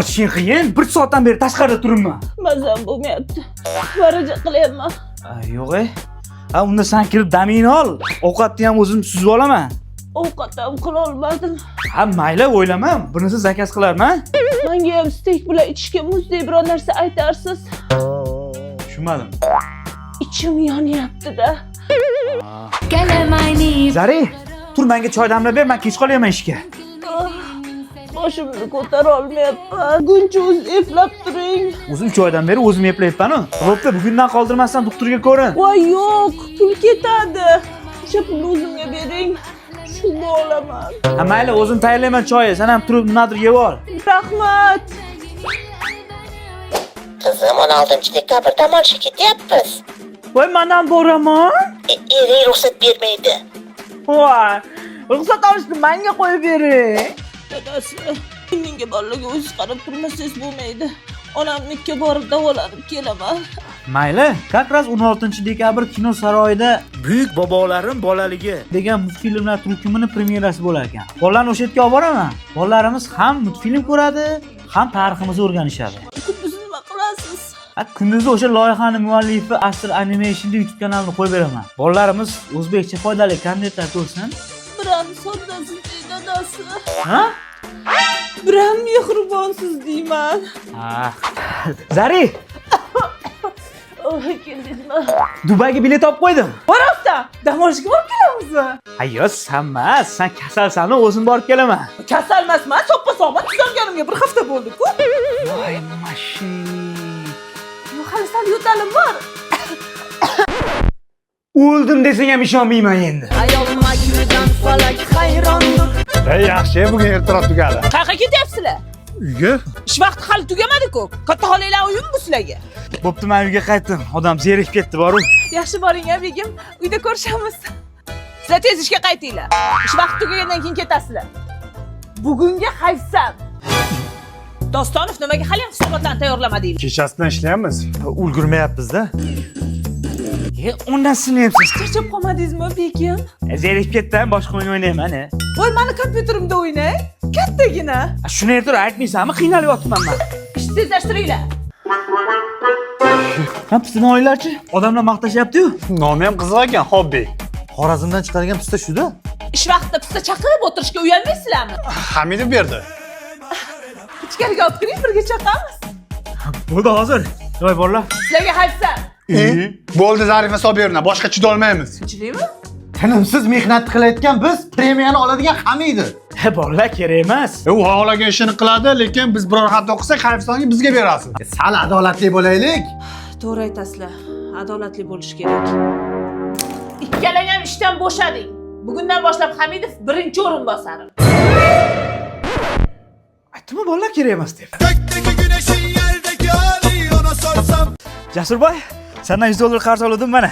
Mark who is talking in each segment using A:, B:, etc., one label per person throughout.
A: ochishing qiyin. 1 soatdan beri tashqarida turibman.
B: Mazam bo'lmayapti. Varaja qilyapman.
A: Yo'q. Unda sen kirib damingni ol. Ovqatni ham o'zim suzib olaman.
B: Ovqat ham qila olmadim.
A: Mayli, o'ylama. Bunisi zakaz qilarman.
B: Menga ham steak bilan ichishga muzdek biror narsa aytarsiz.
A: Tushunmadim.
B: Ichim yonyapti-da.
A: Zari, tur menga choy damlab ber, men kech qolaman ishga.
B: Boshimni ko'tara olmayapman. Guncha o'z eplab turing.
A: O'zim choydan beri o'zim eplayapman-ku. Bo'pti, bugundan qoldirmasdan doktorga ko'rin.
B: Voy yo'q, pul ketadi. O'sha pulni o'zimga bering. Shunda olaman.
A: Mayli, o'zim tayyorlayman choyni. Sen ham turib nimadir yeb ol.
B: Rahmat.
C: Qizim 16 dekabrda dam olishga ketyapmiz.
A: Voy, men ham boraman.
C: Ering ruxsat bermaydi.
A: Voy, ruxsat olishni menga qo'yib bering.
B: Dadasi, menga bolalarga o'zingiz qarab turmasangiz bo'lmaydi. Onamnikiga borib davolanib kelaman.
A: Mayli, как раз 16 dekabr kino saroyida Buyuk bobolarim bolaligi degan multfilmlar turkumining premyerasi bo'lar ekan. Bolalarni o'sha yerga olib boraman. Bolalarimiz ham multfilm ko'radi, ham tariximizni o'rganishadi.
B: Siz nima qilasiz?
A: Kunduzi o'sha loyihaning muallifi Astr Animation YouTube kanalini qo'yib beraman. Bolalarimiz o'zbekcha foydali kontentlar ko'rsin.
B: Biram soddasiz dadasi.
A: Ha?
B: Biram mehribonsiz deyman.
A: Zari,
B: Keldingmi?
A: Dubayga bilet olib qo'ydim.
B: Boribda, dam olishga borib kelamiz.
A: Ayyo, sanmas, sen kasalsan, o'zim borib kelaman.
B: Kasal emasman, soppa-sog'man tuzalganimga 1 hafta bo'ldi-ku.
A: Voy mashin.
B: Hali sal yo'talim bor.
A: O'ldim desang ham ishonmayman endi.
B: Ayol makridan falak hayrondir.
D: Yaxshi, bugun ertaroq tugadi.
B: Qayerga ketyapsizlar?
D: Uyga?
B: Ish vaqti hali tugamadi-ku. Katta xolalar uyimi bu sizlarga?
A: Bo'pti, men uyga qaytdim. Odam zerikib ketdi, boru.
B: Yaxshi boring-a, begim. Uyda ko'rishamiz. Sizlar tez ishga qaytinglar. Ish vaqti tugagandan keyin ketasizlar. Bugunga hayfsan. Dostonov nimaga hali ham hisobotlarni tayyorlamadingiz?
D: Kechasidan ishlayapmiz. Ulgurmayapmiz-da.
A: Undan sinayapsiz.
B: Charchab qolmadingizmi, begim?
A: Zerikib ketdim, boshqa o'yin o'ynayman.
B: Voy, meni kompyuterimda o'ynang. Kattagina.
A: Shuni ertaroq aytmaysanmi? Qiynalib yotibman men.
B: Ishni tezlashtiringlar.
A: Pistani olinglarchi. Odamlar maqtashyapti-yu.
D: Nomi ham qiziq ekan, hobbi.
E: Xorazmdan chiqargan pista shu-da.
B: Ish vaqtida pista chaqirib o'tirishga uyalmaysizlarmi?
D: Hamidov berdi.
B: Ichkariga olib kiring, birga chaqamiz.
A: Bo'ldi, hozir. Voy bolalar.
B: Sizlarga hayfsan.
D: Bo'ldi, Zarifa Sobirna, boshqa chiday olmaymiz.
B: Chidaymi?
E: Tinimsiz mehnat qilayotgan biz premiyani oladigan Hamidov.
A: Bolalar kerak emas.
D: U xohlagan ishini qiladi, lekin biz biror xato qilsak, hayfsonga bizga berasiz.
E: Sal adolatli bo'laylik.
B: To'g'ri aytasizlar. Adolatli bo'lish kerak. Ikkalang ham ishdan bo'shading. Bugundan boshlab Hamidov birinchi o'rinbosarim.
A: Aytdimi, bolalar kerak emas deb. Jasurboy, sendan $100 qarz oldim mana.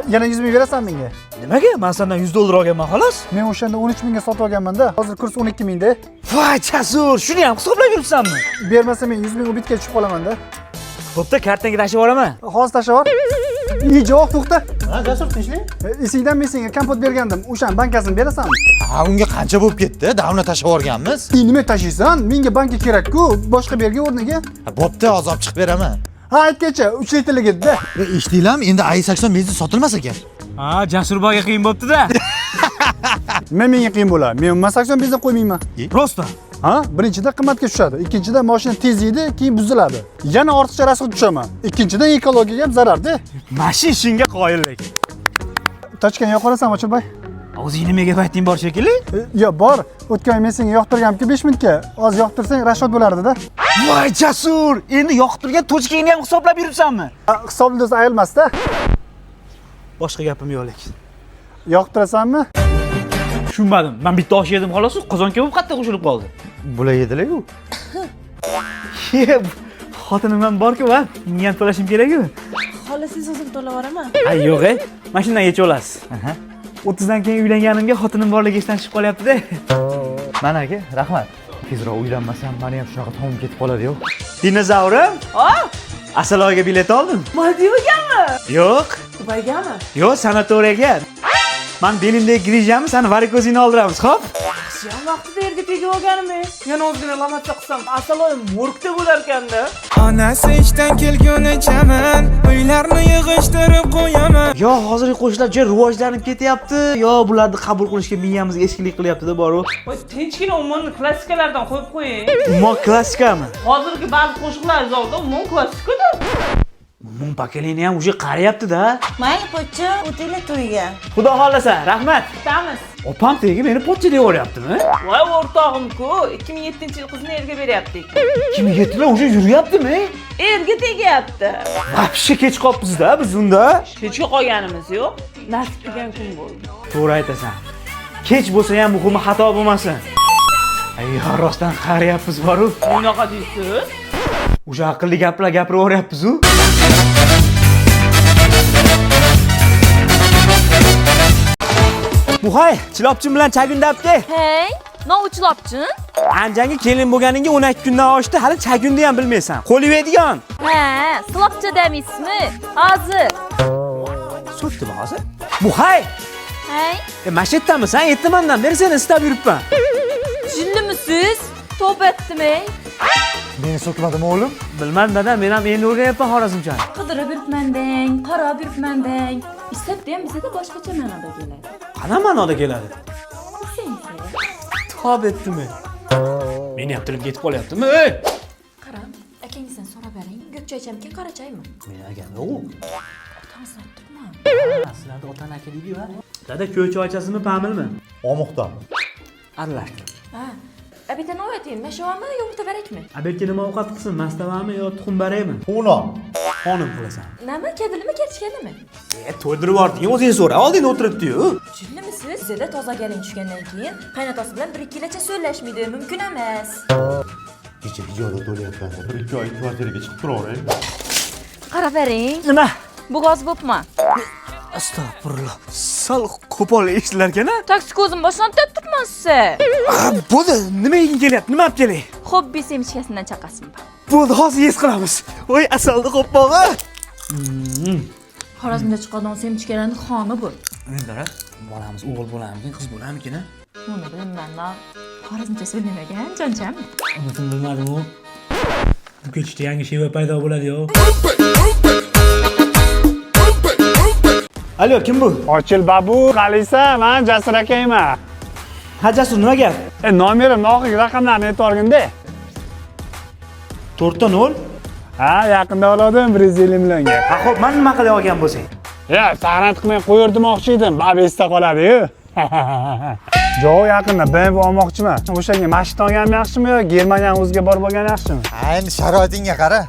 F: Yana 100 ming berasan menga?
A: Nimaga? Men sendan $100 olganman xolos.
F: Men o'shanda 13 mingga sotib olganman-da. Hozir kurs 12 mingda.
A: Voy, Jasur, shuni ham hisoblab yuribsanmi?
F: Bermasa men 100 ming ubitga tushib qolaman-da.
A: Bo'pti, kartangga tashib olaman.
F: Hozir tashlab ol. Ijoq to'xta.
E: Ha, Jasur, tinchlik.
F: Esingdan men senga kompot bergandim. O'shan bankasini berasanmi?
E: Ha, unga qancha bo'lib ketdi? Davna tashib yuborganmiz.
F: Nima tashiysan? Menga banka kerak-ku, boshqa berga o'rniga.
E: Bo'pti, hozir olib chiqib beraman.
F: Ha, aytgacha 3 litrlik edi-da.
E: Eshitdinglarmi? Endi i80 benzin sotilmas ekan.
A: Ha, Jasurboyga qiyin bo'pti-da.
F: Menga qiyin bo'ladi. Men 80 benzin qo'ymayman.
A: Prosta.
F: Ha, birinchidan qimmatga tushadi. Ikkinchidan mashina tez yeydi, keyin buziladi. Yana ortiqcha rasxod tushaman. Ikkinchidan ekologiyaga ham zararda.
A: Mashin shunga qoyil lekin.
F: Tochkan yo'q qolasanmi, Ochilboy?
A: O'zing nimaga payting bor shekilli?
F: Yo'q, bor. O'tgan oy men senga yoqtirganimki 5 minutga. Hozir yoqtirsang rashod bo'lardi-da.
A: Voy, Jasur, endi yoqtirgan tochkangni ham hisoblab yuribsanmi?
F: Hisoblash ayilmas-da.
A: Boshqa gapim yo'q lekin.
F: Yoqtirasanmi?
A: Tushunmadim. Men bitta osh yedim xolos, qozonga bo'lib qattiq qo'shilib qoldi.
E: Bular yedilar-ku.
A: Xotinim ham bor-ku, va menga ham to'lashim kerak-ku.
B: Xohlasangiz o'zim to'lab boraman.
A: Ay, yo'q, mashinadan yechib olasiz. 30 dan keyin uylanganimga xotinim borligi esdan chiqib qolyapti-da.
E: Mana aka, rahmat. Tezroq uylanmasam, meni ham shunaqa tomim ketib qoladi-yu.
A: Dinozavrim? Asaloga bilet oldim.
B: Maldivagami?
A: Yo'q.
B: Dubaygami?
A: Yo'q, sanatoriyaga. Men belimdagi grijamni, seni varikozingni oldiramiz, xo'p?
B: Yaxshiyam vaqtida yerga tegib olganimi? Yana ozgina lamatcha qilsam, asaloy morgda bo'lar ekanda.
G: Onasi ishdan kelgunichaman, uylarni yig'ishtirib qo'yaman.
A: Yo, hozirgi qo'shnilar juda rivojlanib ketyapti, yo bularni qabul qilishga miyamizga eskilik qilyapti-da boru.
B: Voy, tinchgina umuman klassikalardan qo'yib qo'ying.
A: Umuman klassikami?
B: Hozirgi ba'zi qo'shiqlar zalda umuman klassikada.
A: Umuman pokoleniya ham уже qarayapti-da.
H: Mayli pochcha, o'tinglar to'yga.
A: Xudo xolasa, rahmat.
B: Kutamiz.
A: Opam tegi meni pochcha deb o'ryaptimi?
B: Voy o'rtog'im-ku, 2007-yil qizni erga beryapti.
A: 2007 уже yuryaptimi?
B: Erga tegyapti.
A: Vapshe kech qolibmiz-da biz unda.
B: Kechga qolganimiz yo'q. Nasib qilgan kun bo'ldi.
A: To'g'ri aytasan. Kech bo'lsa ham muhimi xato bo'lmasin. Ay, rostdan qarayapmiz boru.
B: Bunaqa deysiz?
A: O'sha aqlli gaplar gapiraveryapmiz-ku. Muhay, Chilopchin bilan chagundabdi.
I: Hey, no uchlopchin?
A: Anjanga kelin bo'lganingga 12 kundan oshdi, hali chagunni ham bilmaysan. Qo'li yeydigan.
I: Ha, slopcha demismi? Hozir.
A: So'tdi hozir. Muhay,
I: Hey,
A: mashetdamisan? Ertamandan beri seni istab yuribman.
I: jindimisiz? Tavba etdim-ey.
E: Meni so'kmadimi o'g'lim?
A: Bilmadim dada, men ham endi o'rganyapman xorazmchani.
I: Qidirib yuribman deng, qarab yuribman deng. Istabdi ham bizda boshqacha ma'noda keladi.
A: Qana ma'noda keladi?
I: Sensi.
A: Tob etdimi? Meni ham tilim ketib qolyaptimi? Ey!
I: Qarab, akangizdan so'rab bering. Go'kchoychamkin qarachaymi?
A: Men agam yo'q.
I: Otangizdan turman.
A: Sizlarda otani aka deydi-ku. Dada, ko'cha ochasimi, pamilmi?
E: Omoqdan.
A: Aralashtir.
I: Ha. Abita nima ayting? Mashovami, yumurta berakmi?
A: Abelga nima ovqat qilsin, mastavami yo tuxum baraymi?
E: Unon.
A: Xonim qilasan.
I: Nima, kedilimi, ketishganimi?
A: To'ldirib yubording, o'zing so'ra. Oldin o'tiribdi-yu.
I: Jindimisiz? Sizda toza galin tushgandan keyin qaynotasi bilan 1-2 yilcha so'zlashmaydi, mumkin emas.
E: Kecha ijoda to'layotganda 1-2 oy kvartiraga chiqib turavering.
I: Qarab bering.
A: Nima?
I: Bu g'oz bo'pman.
A: Astag'firulloh. Sal qo'pol eshitilarkan-a?
I: Taksi ko'zim boshdan turibman sizga.
A: Bo'ldi, nima yegin kelyapti? Nima olib kelay?
I: Hobbi semichkasidan chaqasim bor.
A: Bo'ldi, hozir yes qilamiz. Voy, asalni qo'ppog'i.
I: Xorazmda chiqadigan semichkalarning xoni bu.
A: Endi bolamiz o'g'il bo'larmikin, qiz bo'larmikin?
I: Uni bilmayman. Xorazmcha so'zlamagan, joncham.
A: Unisini bilmadim-ku. Bu kechda yangi sheva paydo bo'ladi-yo. Alo, kim bu?
D: Ochil babu, qalisa, men Jasur akayman.
A: Ha, Jasur, nima gap?
D: Nomerim noxig raqamlarni aytib olgin-da.
A: 4-0.
D: Ha, yaqinda oldim 150 millionga.
A: Ha, xo'p, men nima qilay olgan bo'lsang?
D: Ya, sahnat qilmay qo'yirdim-moqchi edim. Bab esda qoladi-yu. Jo, yaqinda BMW olmoqchiman. O'shanga mashina olganim yaxshimi yo Germaniyaning o'ziga borib olgan yaxshimi?
E: Endi sharoitingga qara.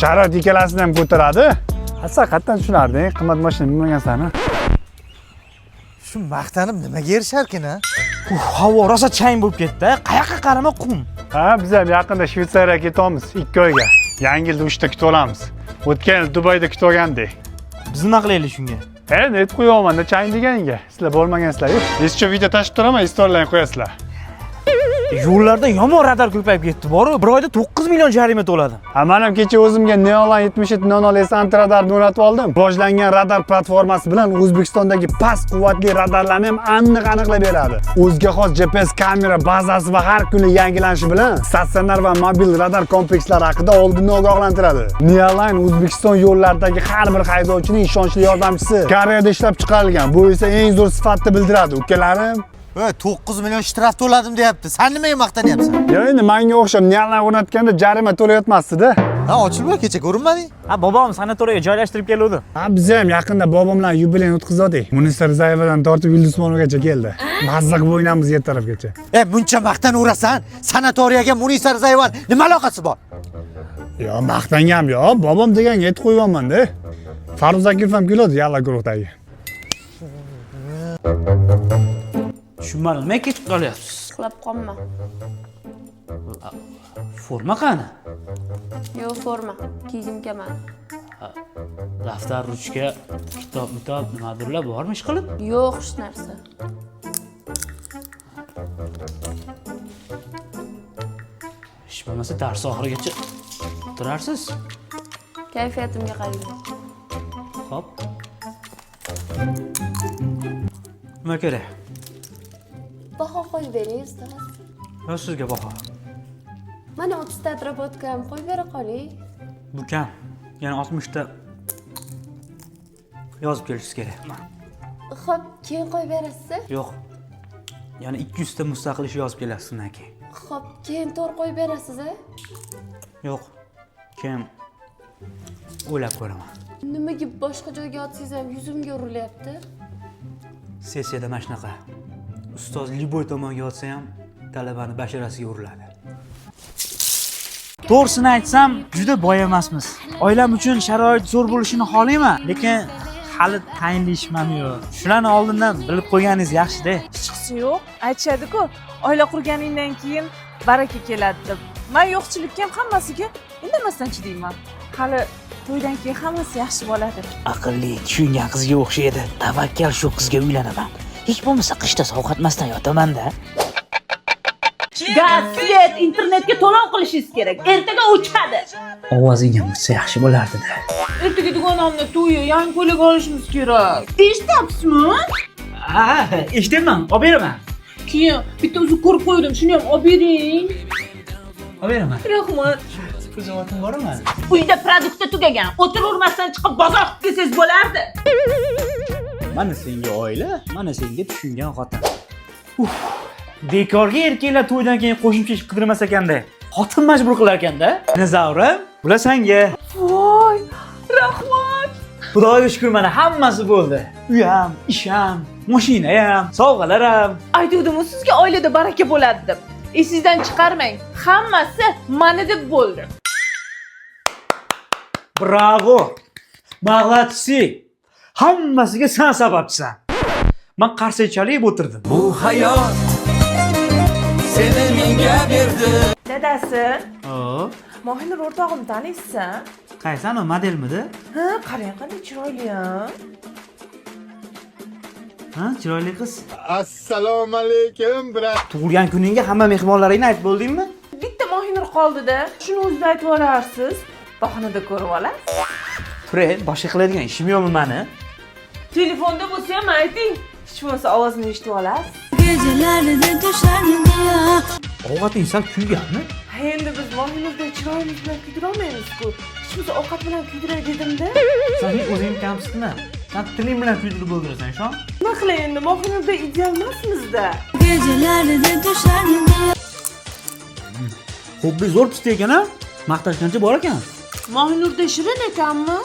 D: Sharoit ikkalasini ham ko'taradi. Haqiqatan tushunarding, qimmat mashina minmagansan-a?
E: Shu maqtanib nimaga erisharkin-a?
A: Havo rosa chang bo'lib ketdi. Qayoqqa qarama qum.
D: Ha, biz ham yaqinda Shvetsariyaga ketamiz 2 oyga. Yangi yilda uchta kutib olamiz. O'tgan yil Dubayda kutib olgandik.
A: Biz nima qilaylik shunga?
D: Net qo'yaman-da chang deganiga. Sizlar bo'lmagansizlar-ku. Еще video tashib turaman, istorlarni qo'yasizlar.
A: Yo'llarda yomon radar ko'payib ketdi. Bor, bir oyda 9 million jarima to'ladi.
D: Ha, men ham kecha o'zimga Neolan 77 Neolan anti-radarni o'rnatib oldim. Rivojlangan radar platformasi bilan O'zbekistondagi past quvvatli radarlarni ham aniq-aniqlab beradi. O'ziga xos GPS kamera bazasi va har kuni yangilanishi bilan statsionar va mobil radar komplekslari haqida oldindan ogohlantiradi. Neolan O'zbekiston yo'llaridagi har bir haydovchining ishonchli yordamchisi. Koreyada ishlab chiqarilgan. Bu esa eng zo'r sifatni bildiradi, ukalarim.
E: 9 million shtraf to'ladim deyapti. Sen nimaga maqtanyapsan?
D: Yo, endi menga o'xshab Neolan o'rnatganda jarima to'layotmasdi-da.
E: Ha, ochilma, kecha ko'rinmading?
A: Ha, bobom sanatoriyaga joylashtirib keldi.
D: Ha, biz ham yaqinda bobom bilan yubileyni o'tkazdik. Munisa Rizayevadan tortib Yulduzmonogacha keldi. Mazza qilib o'ynamiz yer tarafgacha.
E: Buncha maqtanaverasan. Sanatoriyaga Munisa Rizayevani nima aloqasi bor?
D: Yo, maqtangam yo, bobom deganga aytib qo'yganman-da. Faruz Akilov ham keladi yalla guruhdagi.
A: Tushunmadim, nima ketib qolyapsiz?
I: Uxlab qolma.
A: Forma qani?
I: Yo'q, forma. Kiygim kelmadi.
A: Daftar, ruchka, kitob, nimadirlar bormi ish qilib?
I: Yo'q, hech narsa.
A: Ish bo'lmasa dars oxirigacha turarsiz.
I: Kayfiyatimga qarang.
A: Xo'p. Nima kerak?
J: baho qo'yib bering ustoz.
A: Yo sizga baho.
J: Mana 30 ta atrofotga ham qo'yib bera qoling.
A: Bu kam. Yana 60 ta yozib kelishingiz kerak.
J: Xo'p, keyin qo'yib berasiz?
A: Yo'q. Yana 200 ta mustaqil ish yozib kelasiz undan keyin.
J: Xo'p, keyin to'g'ri qo'yib berasiz?
A: Yo'q. Keyin o'ylab ko'raman.
J: Nimaga boshqa joyga otsangiz ham yuzimga urilyapti?
A: Sessiyada mana shunaqa. Ustoz liboy tomonga yotsa ham talabani basharasiga uriladi. To'g'risini aytsam, juda boy emasmiz. Oilam uchun sharoit zo'r bo'lishini xohlayman, lekin hali tayinlashmam yo'q. Shularni oldindan bilib qo'yganingiz yaxshi-da.
B: Hechqisi yo'q. Aytishadi-ku, oila qurganingdan keyin baraka keladi deb. Men yo'qchilikka ham hammasiga indamasdan chidayman. Hali to'ydan keyin hammasi yaxshi bo'ladi.
A: Aqlli, tushungan qizga o'xshaydi. Tavakkal shu qizga uylanaman. Hech bo'lmasa qishda sovqatmasdan yotaman-da.
B: Gaz, svet, internetga to'lov qilishingiz kerak. Ertaga o'chadi.
A: Ovozingga o'tsa yaxshi bo'lardi-da.
B: Ertaga dugonamni to'yi, yangi ko'ylak olishimiz kerak. Eshityapsizmi?
A: Ha, eshityapman. Olib beraman.
B: Keyin bitta o'zi ko'rib qo'ydim, shuni ham olib bering.
A: Olib beraman.
B: Rahmat.
A: Kuzovatim bormi?
B: Uyda produkti tugagan. O'tiravermasdan chiqib bozor qilib kelsangiz bo'lardi.
A: Mana senga oila, mana senga tushungan xotin. Bekorga erkaklar to'ydan keyin qo'shimcha ish qidirmas ekanda. Xotin majbur qilar ekanda. Dinozavrim, bular senga.
B: Voy, rahmat.
A: Xudoga shukr, mana hammasi bo'ldi. Uy ham, ish ham, mashina ham, sovg'alar ham.
B: Aytuvdim sizga oilada baraka bo'ladi deb. Esingizdan chiqarmang. Hammasi mana deb bo'ldi.
A: Bravo. Mag'latsi. Hammasiga sen sababchisan. Men qarshi chalib o'tirdim.
G: Bu hayot seni menga berdi.
B: Dadasi,
A: O,
B: Mohinur o'rtog'imni taniysizmi?
A: qaysi ana modelmidi?
B: Ha, qarang qanday chiroyli-a.
A: Ha, chiroyli qiz.
F: Assalomu alaykum, brat.
A: Tug'ilgan kuningga hamma mehmonlaringni aytib bo'ldingmi?
B: Bitta Mohinur qoldi-da. Shuni o'zida aytib olarsiz. Bahonada ko'rib olasiz.
A: Ture, boshqa qiladigan ishim yo'qmi meni?
B: Telefonda bo'lsa ham ayting. Hech bo'lmasa ovozini eshitib olasiz.
A: Ovqating sal kuyganmi?
B: Ha, endi biz Mohinurda chiroyli bilan kuydira olmaymiz-ku. Hech bo'lmasa ovqat bilan kuydiray dedim-da.
A: Sen o'zing kamsizmi? Sen tiling bilan kuydirib bo'ldirasan, ishon.
B: Nima qilay endi? Mohinurda ideal emasmiz-da.
A: Hobbi zo'r pista ekan-a? Maqtashgancha bor ekan.
B: Mohinurda shirin ekanmi?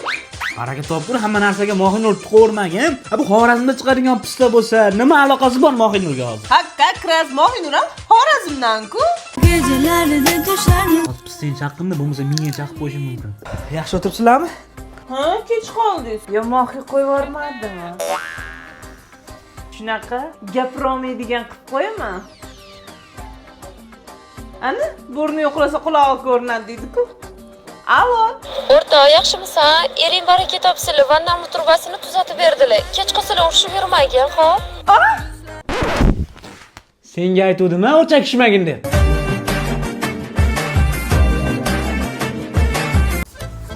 A: Baraka topgur, hamma narsaga Mohinur tiqavermagin. Ha, bu Xorazmda chiqadigan pista bo'lsa, nima aloqasi bor Mohinurga hozir?
B: Hakka, kiraz Mohinur ham Xorazmdan-ku.
A: Hozir pisting chaqqinda, bo'lmasa menga chaqib qo'yishim mumkin. Yaxshi o'tiribsizlarmi?
B: Ha, kech qoldingiz. Yo, mohi qo'yib yubormadimmi? Shunaqa gapirolmaydigan qilib qo'yaman. Ana, burni yo'qlasa qulog'i ko'rinadi deydi-ku. Alo.
C: O'rtoq, yaxshimisan? Ering baraka topsinlar, vanna turbasini tuzatib berdilar. Kech qolsalar urishib yurmagin, xo'p?
A: Senga aytuvdim-a, o'chakishmagin deb.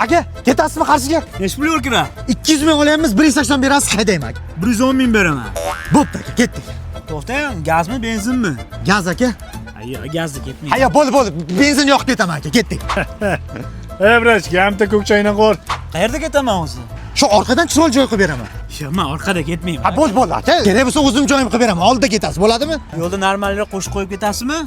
D: Aka, ketasizmi qarshiga?
A: Necha pul o'rkira?
D: 200 ming olyapmiz, 180 berasiz, haydayman aka.
A: 110 ming beraman.
D: Bo'pti aka, ketdik.
A: To'xtang, gazmi, benzinmi?
D: Gaz aka.
A: Ayyo, gazni ketmaydi.
D: Hayya, bo'ldi. Benzin yo'q ketaman aka, ketdik.
F: Vrach, gamta ko'kchayni qo'r.
A: Qayerda ketaman o'zi?
D: Shu orqadan chiroyli joy qilib beraman.
A: Yo, men orqada ketmayman.
D: Ha, bo'ldi aka. Kerak bo'lsa o'zim joyim qilib beraman. Oldida ketasiz, bo'ladimi?
A: Yo'lda normalroq qo'shib qo'yib ketasizmi?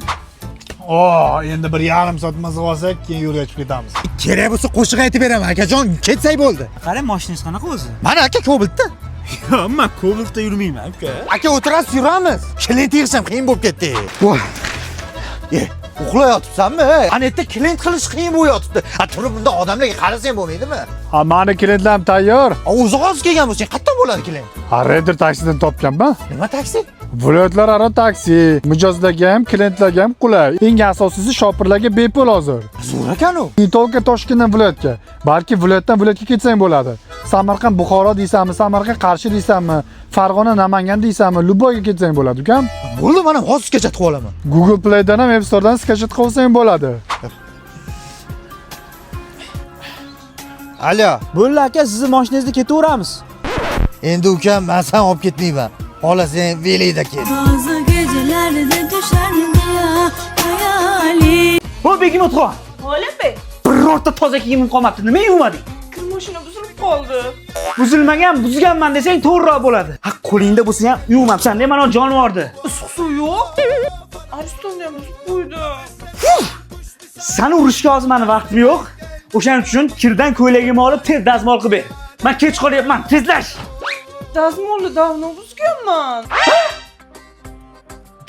F: Endi bir yarim soat maza olsak, keyin yo'lga chiqib ketamiz.
D: Kerak bo'lsa qo'shiq aytib beraman akajon, ketsak bo'ldi.
A: Qarang, mashinangiz qanaqa o'zi?
D: Mana aka Kobaltda.
A: Yo, men Kobaltda yurmayman, uka.
D: Aka o'tirasiz, yuramiz. Klient yig'ishim qiyin bo'lib ketdi. Voy. Uxlayotibsanmi? Ana yerda klient qilish qiyin bo'layotibdi. Ha, turib bunda odamlarga qarasang bo'lmaydimi?
F: Ha, meni klientlarim tayyor.
D: O'zi hozir kelgan bo'lsa, qayerdan bo'ladi klient?
F: Ha, Raider taksidan topganman.
D: Nima taksi?
F: Viloyatlararo taksi. Mijozlarga ham, klientlarga ham qulay. Eng asosiysi shopirlarga bepul hozir.
D: Zo'r ekan u.
F: Ne tolka Toshkentdan viloyatga, balki viloyatdan viloyatga ketsang bo'ladi. Samarqand, Buxoro deysanmi, Samarqand, Qarshi deysanmi, Farg'ona, Namangan deysanmi, Luboyga ketsang bo'ladi, ukam.
D: Bo'ldi, mana hozir sketch qilib olaman.
F: Google Playdan ham, App Storedan sketch qilib olsang bo'ladi.
D: Alo,
A: Bo'ldi aka, sizni mashinangizda ketaveramiz.
D: endi ukam, men sen olib ketmayman. Xohlasang velida ket.
A: Voy begim o'tqo.
B: Olimbe,
A: Birorta toza kiyimim qolmabdi. Nima yuvmading?
B: kir mashina buzilib qoldi.
A: Buzilmagan, buzganman desang to'g'riroq bo'ladi. Ha, qo'lingda bo'lsa ham yuvmabsan. Ne mana jonivordi.
B: Issiq suv yo'q. Aristonda ham buzib qo'ydi.
A: Sani urishga hozir meni vaqtim yo'q. O'shaning uchun kirdan ko'ylagimni olib tez dazmol qilib ber. Men kech qolyapman. Tezlash.
B: Dazmolni davno buzganman.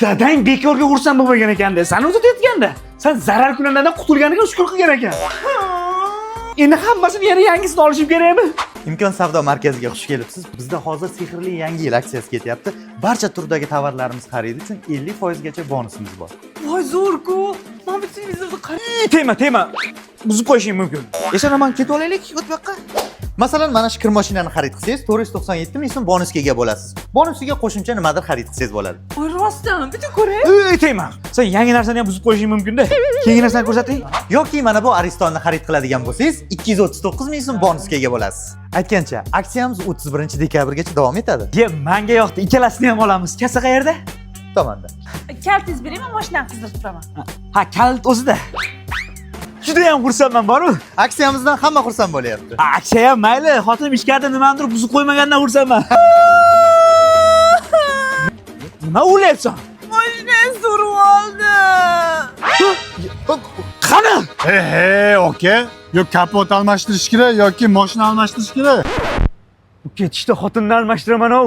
A: Dadang bekorga ursan bo'lmagan ekanda. Sani uzatayotganda. Sen zarar kunlardan qutulganiga shukr qilgan ekan. Endi hammasini yana yangisini olishim kerakmi?
E: Imkon savdo markaziga xush kelibsiz. Bizda hozir sehrli yangi yil aksiyasi ketyapti. Barcha turdagi tovarlarimiz xaridi uchun 50% gacha bonusimiz bor.
B: Voy zo'r-ku. Mana bu televizorni qara.
A: Tema. Buzib qo'yishing mumkin. Eshonaman ketib olaylik o'tib yoqqa.
E: Masalan, mana shu kir mashinani xarid qilsangiz 497 ming so'm bonusga ega bo'lasiz. Bonusiga qo'shimcha nimadir xarid qilsangiz bo'ladi.
B: Voy rostdan, bitta ko'ray.
A: Tema. Sen yangi narsani ham buzib qo'yishing mumkin-da. Keyingi narsani ko'rsating.
E: Yoki mana bu Aristonni xarid qiladigan bo'lsangiz 239 ming so'm bonusga ega bo'lasiz. Aytgancha, aksiyamiz 31 dekabrgacha davom etadi.
A: Ye, menga yoqdi. Ikkalasini ham olamiz. Kassa qayerda?
E: Tomonda.
B: Kaltingiz beraymi, mashinani qizdirib turaman.
A: Ha, kalit o'zida. Juda ham xursandman boru.
E: Aksiyamizdan hamma xursand bo'lyapti.
A: Aksiya ham mayli, xotinim ichkarida nimanidir buzib qo'ymagandan xursandman. Nima o'ylayapsan?
B: Mashinani surib oldi.
A: Qani?
F: Oka. Yo kapot almashtirish kerak yoki mashina almashtirish kerak.
A: Ketishda xotinni almashtiraman o.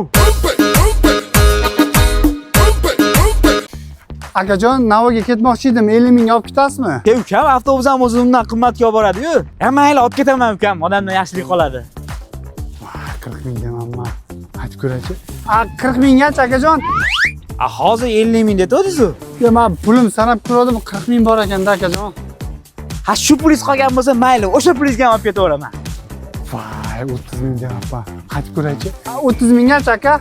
D: Akajon, Navoga ketmoqchi edim. 50 ming olib ketasizmi?
A: Ukam, avtobus ham o'zi undan qimmatga olib boradi-yu. Mayli, olib ketaman ukam. Odamdan yaxshilik qoladi.
D: 40 ming demanman. Aytib ko'raychi. 40 minggacha akajon.
A: Hozir 50 ming dedingiz-ku.
D: Yo, men pulim sanab ko'rdim, 40 ming bor ekanda akajon.
A: Ha, shu pulingiz qolgan bo'lsa, mayli, o'sha pulingizga ham olib ketaveraman.
D: Voy, 30 ming deyapman. Aytib ko'raychi. 30 minggacha aka.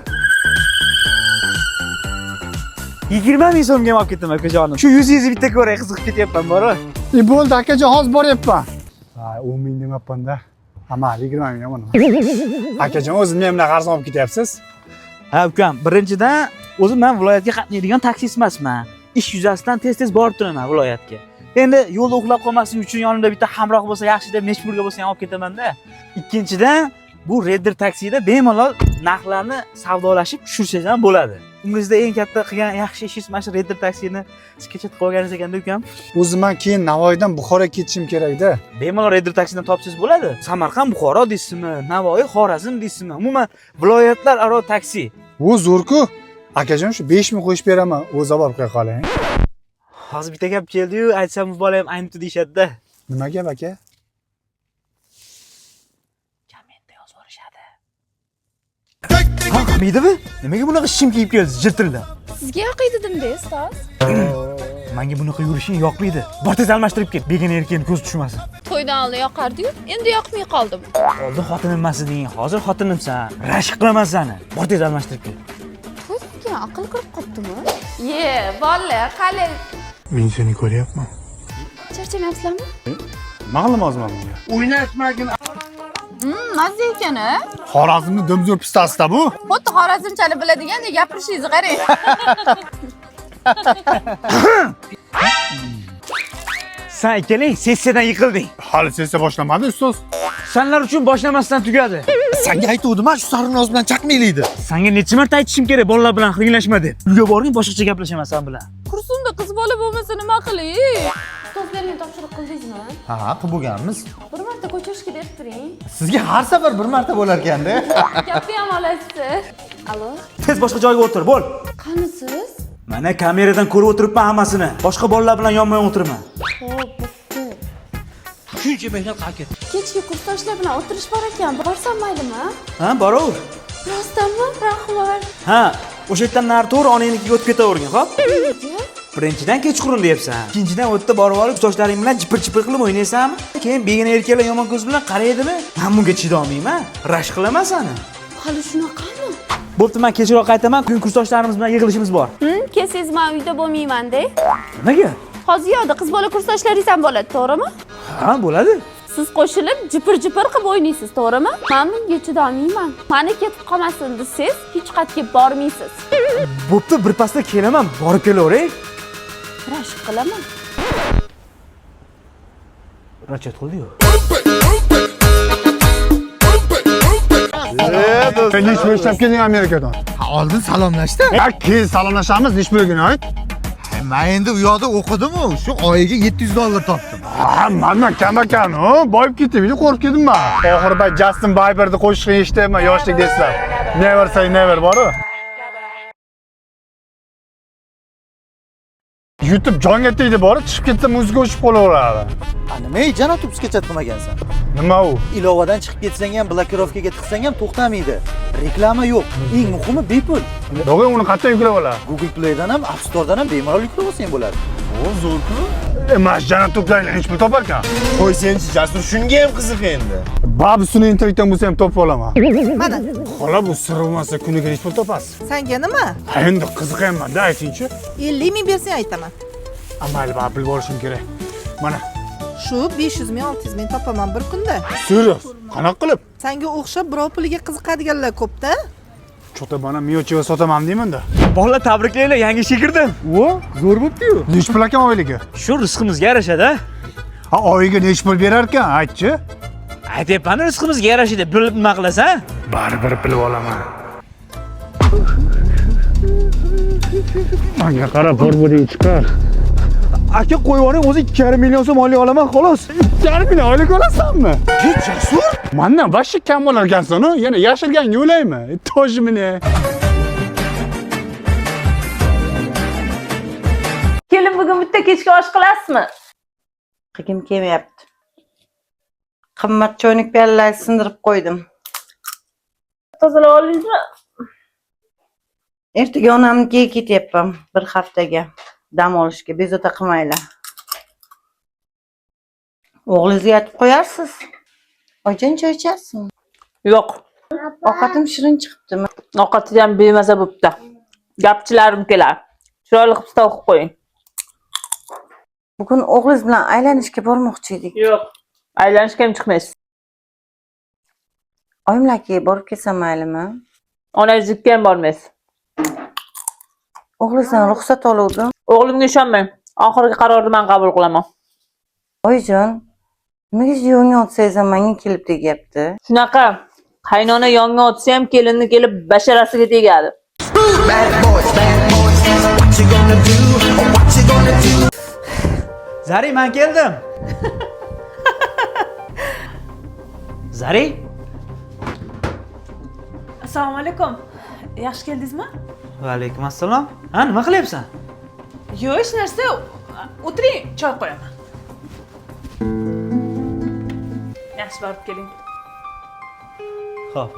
A: 20 ming so'mga olib ketaman akajonim. Shu 100 bitta ko'ray, qiziqib ketyapman bor-ku.
D: Bo'ldi akajon, hozir boryapman. Voy, 10 ming demapman-da. Ama 20 ming yomon. Akajon, o'zingiz men bilan arzon olib ketyapsiz?
A: Ha, ukam, birinchidan o'zim men viloyatga qatnaydigan taksist emasman. Ish yuzasidan tez-tez borib turaman viloyatga. Endi yo'lda uxlab qolmaslik uchun yonimda bitta hamroh bo'lsa yaxshi deb necha pulga bo'lsa ham olib ketaman-da. Ikkinchidan, bu Redder taksida bemalol narxlarni savdolashib tushirsangiz ham bo'ladi. Umringizda eng katta qilgan yaxshi ishingiz mana shu Redder taksini kechib qolganingiz ekanda ukam.
D: O'zim men keyin Navoiydan Buxoroga ketishim kerak-da.
A: Bemalol Redder taksidan topsangiz bo'ladi. Samarqand, Buxoro deysizmi, Navoiy, Xorazm deysizmi, umuman viloyatlararo taksi.
D: U zo'r-ku. Akajon, shu 5 ming qo'yib beraman, o'zi olib qo'ya qoling.
A: Hozir bitta gap keldi-yu, aytsam bola ham aynibdi deyshadi-da.
D: Nima gap aka?
A: Kommentda yozib yuborishadi. Ha, qilmaydimi? Nimaga bunaqa shim kiyib kelsiz, jirtilda?
J: Sizga yoqiydi dedim-da, ustoz.
A: Menga bunaqa yurishing yoqmaydi. Bor tez almashtirib ket, begona erkakning ko'zi tushmasin.
J: To'ydan oldin yoqardi-yu, endi yoqmay qoldim.
A: Oldin xotinim emas eding, hozir xotinimsan. Rashk qilaman seni. Bor tez almashtirib ket.
J: To'yga aql kirib qoptimi? Ye, bolalar, qali.
F: Men seni ko'ryapman.
J: Charchamayapsizlarmi?
F: Ma'lum ozman bunga.
J: Mazza ekan-a?
F: Xorazmni dumzo'r pistasida bu.
J: Xuddi xorazmchani biladigandek gapirishingizni qarang.
A: Sen ikkalang sessiyadan yiqilding.
F: Hali sessiya boshlamadi ustoz.
A: Senlar uchun boshlamasdan tugadi.
E: Senga aytuvdim-a, shu sarinoz bilan chaqmaylikdi.
A: Senga necha marta aytishim kerak bolalar bilan xiringlashma deb. Uyga borgin, boshqacha gaplashaman sen bilan.
J: Kursumda qiz bola bo'lmasa nima qilay? Ustozlarga topshiriq qildingizmi?
E: Ha, qilib bo'lganmiz.
J: Bir marta ko'chirishga deb turing.
E: Sizga har safar bir marta bo'lar ekanda.
J: Gapni ham olasiz. Allo?
A: Tez boshqa joyga o'tir, bo'l.
J: Qanisiz?
A: Mana kameradan ko'rib o'tiribman hammasini. Boshqa bolalar bilan yonma-yon o'tirman.
J: Xo'p, bo'pti.
A: Shuncha mehnat qilib ketdi.
J: Kechki kursdoshlar bilan o'tirish bor ekan. Borsam maylimi?
A: Ha, boraver.
J: Rostdanmi? Rahmat.
A: Ha, o'sha yerdan nari to'g'ri onangnikiga o'tib ketavergin, xo'p?
J: Nega?
A: Birinchidan kechqurun deyapsan. Ikkinchidan o'tda borib olib, sochlaring bilan jipir-jipir qilib o'ynaysanmi? Keyin begona erkaklar yomon ko'z bilan qaraydimi? Men bunga chidolmayman. Rashk qilaman seni.
J: Hali shunaqami?
A: Bo'pti, men kechroq qaytaman. Bugun kursdoshlarimiz bilan yig'ilishimiz bor.
J: Kelsangiz men uyda bo'lmayman-da.
A: Nimaga?
J: Hozir yoqda qiz bola kursdoshlaringiz ham bo'ladi, to'g'rimi?
A: Ha, bo'ladi.
J: Siz qo'shilib jipir-jipir qilib o'ynaysiz, to'g'rimi? Men bunga chidolmayman. Meni ketib qolmasin desiz, hech qayerga bormaysiz.
A: Bo'pti, birpasda kelaman, borib kelaveray.
J: Rashk qilaman.
A: Rachet qildi-yu.
D: Sen ish boshlab kelding Amerikadan.
E: Oldin salomlashdi.
D: Keyin salomlashamiz, ish bo'lgani ayt.
E: Men endi u yoqda o'qidim-ku, shu oyiga $700 topdim.
D: Ha, mana kam-kam, boyib ketdim, qo'rqib ketdim men. Oxirida Justin Bieberni qo'shig'ini eshitdim, yoshlikda eslab. Never say never bor-ku. YouTube jonga tegdi borib, chiqib ketsa muzika o'chib qolaveradi.
E: Nima jana tubsga chat qilmagansan?
D: Nima u?
E: Ilovadan chiqib ketsang ham, blokirovkaga tiqsang ham to'xtamaydi. Reklama yo'q. Eng muhimi bepul.
D: To'g'ri, uni qanday yuklab oladi?
E: Google Play'dan ham, App Store'dan ham bemalol yuklab olsang bo'ladi.
G: O zo'rku.
D: Emas, jana tublarni hech pul topar ekan.
G: Qo'ysenchi, Jasur shunga ham qiziq endi.
D: Babisini internetdan bo'lsa ham topib olaman.
H: Mana,
D: Xola bu sir bo'lmasa kuniga hech pul topasiz.
H: senga nima?
D: Ha, endi qiziqayapman-da, aytingchi.
H: 50 ming bersang aytaman.
D: Amal bilib olishim kerak. Mana,
H: Shu 500 ming 600 ming topaman bir kunda.
D: serios. Qanaqa qilib?
H: Senga o'xshab birov puliga qiziqadiganlar ko'p-da.
D: Chota bana miyochiga sotaman deyman-da.
A: Bolalar, tabriklaylar, yangi ishga kirdim.
D: Vo, zo'r bo'pti-yu. Nech pul ekan oyligi?
A: Shu rizqimizga yarashadi.
D: Ha, oyiga nech pul berar ekan, aytchi.
A: Aytayapman, rizqimizga yarashadi. Bilib nima qilasan?
D: Baribir bilib olaman. Menga qarab, bor-bor chiqar.
F: Aka qo'yvoring, o'zi 2,5 million so'm oylik olaman, xolos.
D: 2,5 million oylik olasanmi? Hech Jasur. Mendan boshqa kam olarkansan-ku, yana yashirganga o'laymi? Tojmini.
B: Kelin bugun bitta kechki osh qilasizmi?
H: Qilgim kelmayapti. Qimmat choynak piyolalarni sindirib qo'ydim.
B: Tozalab oldingizmi?
H: Ertaga onamnikiga ketyapman bir haftaga. Dam olishga bezovta qilmanglar. O'g'lingizga aytib qo'yarsiz. Oyijon choy ichasizmi?
B: Yo'q.
H: Ovqatim shirin chiqibdimi?
B: Ovqati ham bemaza bo'libdi. Gapchilarim kelar. Chiroyli qilib stol qilib qo'ying.
H: Bugun o'g'lingiz bilan aylanishga bormoqchi edik.
B: Yo'q. Aylanishga ham chiqmaysiz.
H: Oyimlarga borib kelsam maylimi?
B: Onangizga ham bormaysiz.
H: O'g'lingizdan ruxsat oluvdim.
B: O'g'limga ishonmang. Oxirgi qarorni men qabul qilaman.
H: Oyijon, nimaga yonga otsangiz ham menga kelib tegyapti?
B: Shunaqa. Qaynona yonga otsa ham kelinni kelib basharasiga tegadi.
A: Zari, men keldim. Zari?
B: Assalomu alaykum. Yaxshi keldingizmi?
A: Va alaykum assalom. Ha, nima qilyapsan?
B: Yo'q, hech narsa. O'tiring, choy qo'yaman. Yaxshi borib keling.
A: Xo'p.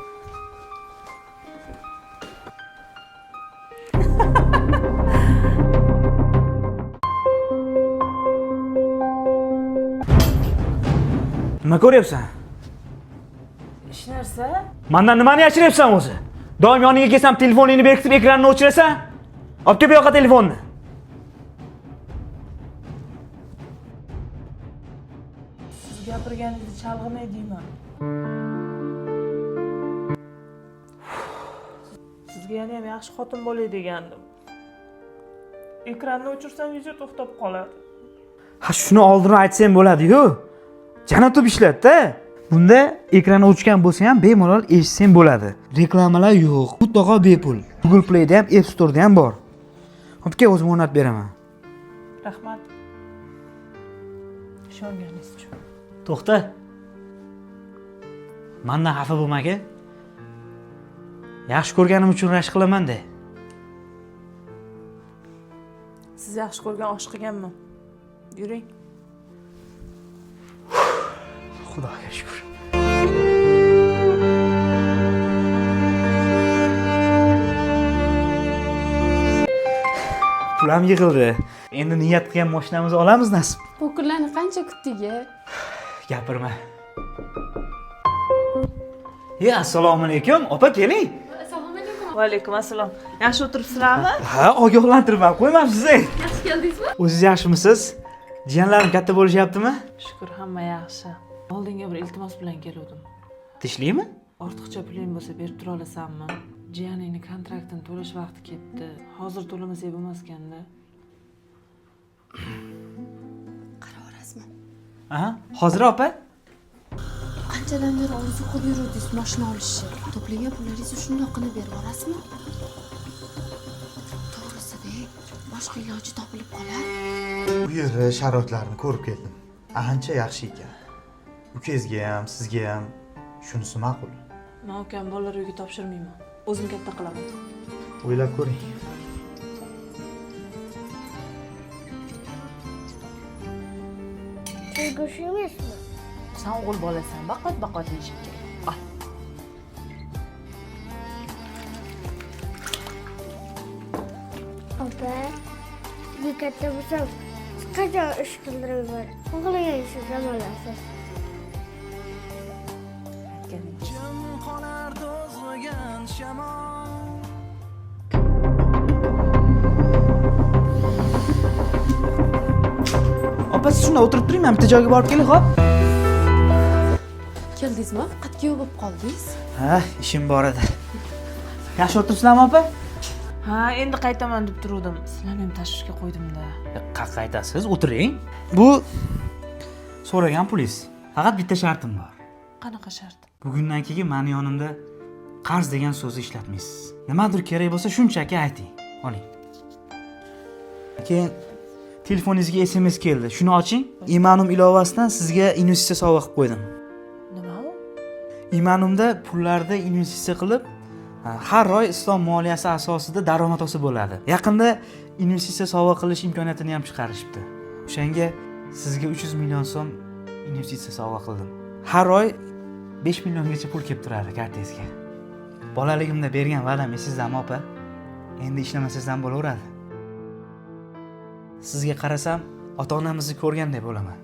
A: Nima ko'ryapsan?
B: Hech narsa.
A: Mendan nimani yashiryapsan o'zi? Doim yoniga kelsam telefoningni berkitib ekranni o'chirasan? Olib kel bu yoqqa telefonni.
B: Siz gapirganingizni chalg'imay deyman. Sizga yana ham yaxshi xotin bo'lay degandim. Ekranni o'chirsam video to'xtab qoladi.
A: Ha, shuni oldin aytsam bo'ladi-yu. Janotib ishlatdi. Bunda ekran o'chgan bo'lsa ham bemalol eshitsang bo'ladi. Reklamalar yo'q, mutlaqo bepul. Google Play'da ham, App Store'da ham bor. Hopga o'zim o'rnatib beraman.
B: Rahmat. Ishonganingiz uchun.
A: To'xta. Mendan xafa bo'lmang-a. Yaxshi ko'rganim uchun rashk qilaman-da.
B: Siz yaxshi ko'rgan oshiqganman. Yuring.
A: Xudoga shukr. Pulam yig'ildi. Endi niyat qilgan mashinamizni olamiz nasib.
J: Bu kunlarni qancha kutdik?
A: Gapirma. Ya, assalomu alaykum. Opa, keling.
J: Assalomu alaykum.
B: Va alaykum assalom. Yaxshi o'tiribsizlarmi?
A: Ha, ogohlantirib qo'ymabsiz.
J: Yaxshi keldingizmi?
A: O'zingiz yaxshimisiz? Jiyanlarim katta bo'lishyaptimi?
B: Shukr, hamma yaxshi. Oldinga bir iltimos bilan keldim.
A: Tishlaymi?
B: Ortiqcha puling bo'lsa berib tura olasanmi? Jiyaningni kontraktini to'lash vaqti ketdi. Hozir to'lamasak bo'lmas ekanda.
J: Qaraverasizmi?
A: Aha, hozir opa?
J: Qanchadan beri orzu qilib yuruvdingiz mashina olishni. To'plagan pullaringizni shundoq qilib berib yuborasizmi? To'g'risida, boshqa iloji topilib qolar.
E: Bu yerni sharoitlarini ko'rib keldim. Ancha yaxshi ekan. Ukangizga ham, sizga ham shunisi ma'qul.
B: Men ukam bolalar uyiga topshirmayman. O'zim katta qilaman.
E: O'ylab ko'ring.
J: Go'sht emasmi?
B: Sen o'g'il bolasan, baqat yeyishing kerak. Al.
J: Opa, bu katta bo'lsam, qachon ish qildirib o'g'liga ishga bo'lasiz.
A: Opa, siz shunda o'tirib turing, men bitta joyga borib kelay, xo'p?
J: Keldingizmi? Qatga bo'lib qoldingiz?
A: Ha, ishim bor edi. Yaxshi o'tiribsizlarmi, opa?
B: Ha, endi qaytaman deb turdim. Sizlarni ham tashvishga qo'ydim-da.
A: Qayerga qaytasiz? O'tiring. Bu so'ragan pulingiz. Faqat bitta shartim bor.
B: Qanaqa shart?
A: Bugundan keyin meni yonimda qarz degan so'zni ishlatmaysiz. Nimadir kerak bo'lsa shunchaki ayting. Oling. Keyin telefoningizga SMS keldi. Shuni oching. Imanum ilovasidan sizga investitsiya sovg'a qilib qo'ydim.
B: Nima u?
A: Imanumda pullarni investitsiya qilib, har oy islom moliyasi asosida daromad olsa bo'ladi. Yaqinda investitsiya sovg'a qilish imkoniyatini ham chiqarishibdi. O'shanga sizga 300 million so'm investitsiya sovg'a qildim. Har oy 5 milliongacha pul kelib turadi kartangizga. Bolaligimda bergan va'dam esingizmi, opa? Endi ishlamasangiz ham bo'laveradi. Sizga qarasam, ota-onamizni ko'rgandek bo'laman.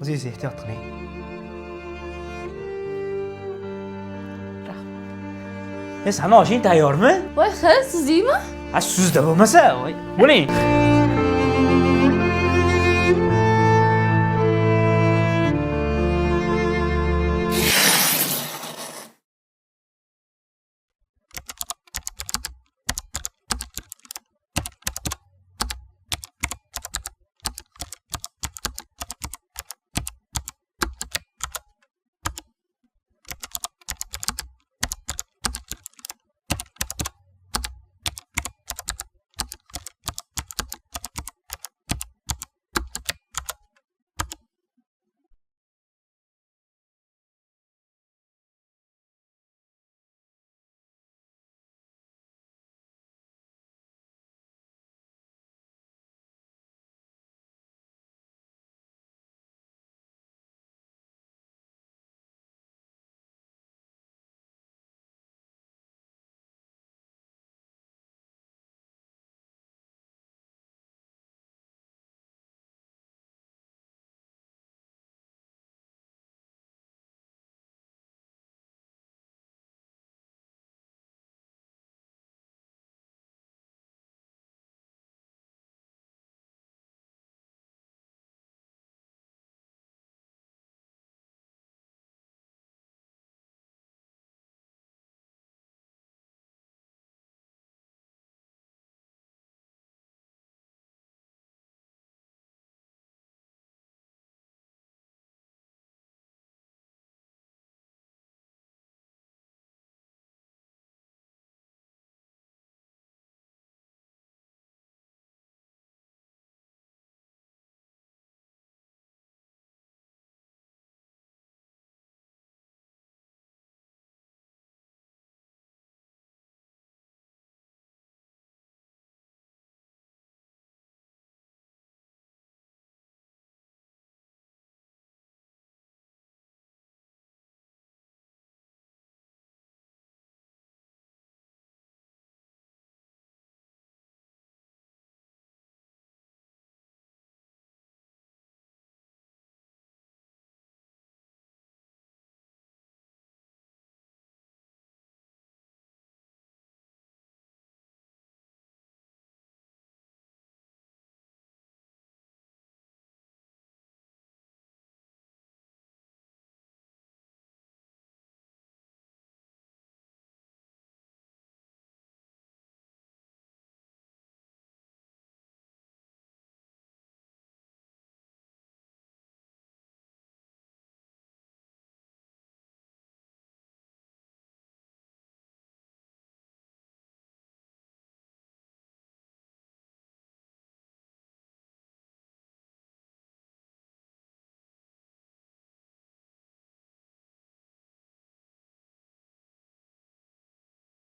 A: O'zingiz ehtiyot qiling. Sana oshing tayyormi?
J: Voy, sizmi?
A: Ha, sizda bo'lmasa, voy, bo'ling.